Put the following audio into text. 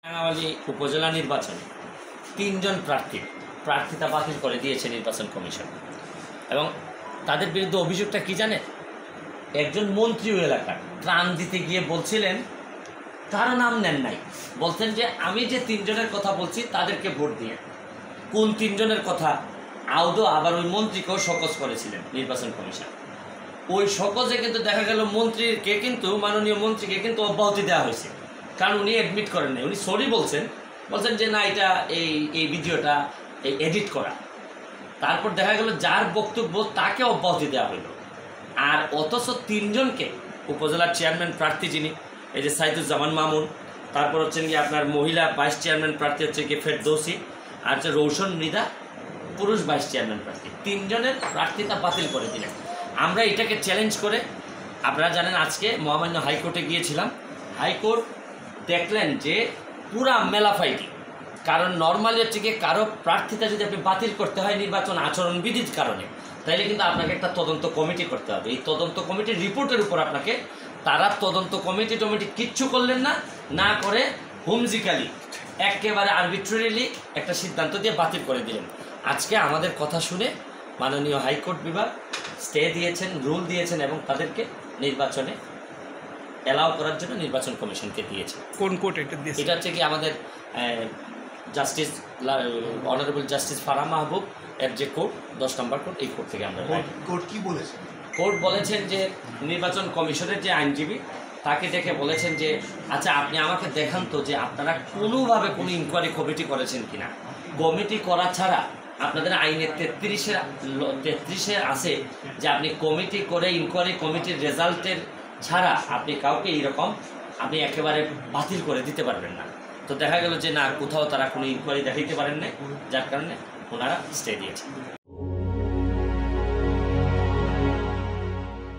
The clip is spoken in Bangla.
রাঙ্গামালী উপজেলা নির্বাচনে ৩ জন প্রার্থিতা বাতিল করে দিয়েছে নির্বাচন কমিশন। এবং তাদের বিরুদ্ধে অভিযোগটা কি জানেন? একজন মন্ত্রী ওই এলাকার ত্রাণ দিতে গিয়ে বলছিলেন, কারো নাম নেন নাই, বলছেন যে আমি যে ৩ জনের কথা বলছি তাদেরকে ভোট দিয়ে। কোন ৩ জনের কথা? আদৌ আবার ওই মন্ত্রীকেও শোকজ করেছিলেন নির্বাচন কমিশন। ওই শোকজে কিন্তু দেখা গেল মন্ত্রীকে কিন্তু মাননীয় মন্ত্রীকে কিন্তু অব্যাহতি দেওয়া হয়েছে, কারণ উনি অ্যাডমিট করেন নাই। উনি সরি বলছেন যে না, এটা এই ভিডিওটা এডিট করা। তারপর দেখা গেল যার বক্তব্য তাকে অব্যাহতি দেওয়া হলো। আর অথচ ৩ জনকে উপজেলার চেয়ারম্যান প্রার্থী যিনি, এই যে সাইদুজ্জামান মামুন, তারপর হচ্ছেন কি আপনার মহিলা ভাইস চেয়ারম্যান প্রার্থী হচ্ছে কি ফেরদৌসি, আর হচ্ছে রৌশন মৃধা পুরুষ ভাইস চেয়ারম্যান প্রার্থী, ৩ জনের প্রার্থিতা বাতিল করে দিলেন। আমরা এটাকে চ্যালেঞ্জ করে, আপনারা জানেন আজকে মহামান্য হাইকোর্টে গিয়েছিলাম। হাইকোর্ট দেখলেন যে পুরা মেলাফাইটি, কারণ নর্মালি হচ্ছে কি কারো প্রার্থিতা যদি আপনি বাতিল করতে হয় নির্বাচন আচরণবিধির কারণে, তাইলে কিন্তু আপনাকে একটা তদন্ত কমিটি করতে হবে। এই তদন্ত কমিটির রিপোর্টের উপর আপনাকে, তারা তদন্ত কমিটি কিচ্ছু করলেন না, না করে হুমজিক্যালি একেবারে আরবিট্রারিলি একটা সিদ্ধান্ত দিয়ে বাতিল করে দিলেন। আজকে আমাদের কথা শুনে মাননীয় হাইকোর্ট বিভাগ স্টে দিয়েছেন, রুল দিয়েছেন এবং তাদেরকে নির্বাচনে অ্যালাউ করার জন্য নির্বাচন কমিশনকে দিয়েছে। কোন কোর্ট এটা দিয়েছে? এটা হচ্ছে কি আমাদের জাস্টিস অনারেবল জাস্টিস ফারাহ মাহবুব এর যে কোর্ট, 10 নম্বর কোর্ট, এই কোর্ট থেকে আমরা। কোর্ট কি বলেছে? কোর্ট বলেছেন যে নির্বাচন কমিশনের যে আইনজীবী তাকে ডেকে বলেছেন যে আচ্ছা আপনি আমাকে দেখান তো যে আপনারা কোনোভাবে কোনো ইনকোয়ারি কমিটি করেছেন কিনা। কমিটি করা ছাড়া আপনাদের আইনের 33-এ আছে যে আপনি কমিটি করে ইনকোয়ারি কমিটির রেজাল্টের ছাড়া আপনি কাউকে এইরকম আপনি একেবারে বাতিল করে দিতে পারবেন না। তো দেখা গেল যে না, কোথাও তারা কোনো ইনকোয়ারি দেখাইতে পারেন না, যার কারণে ওনারা স্টে দিয়েছে।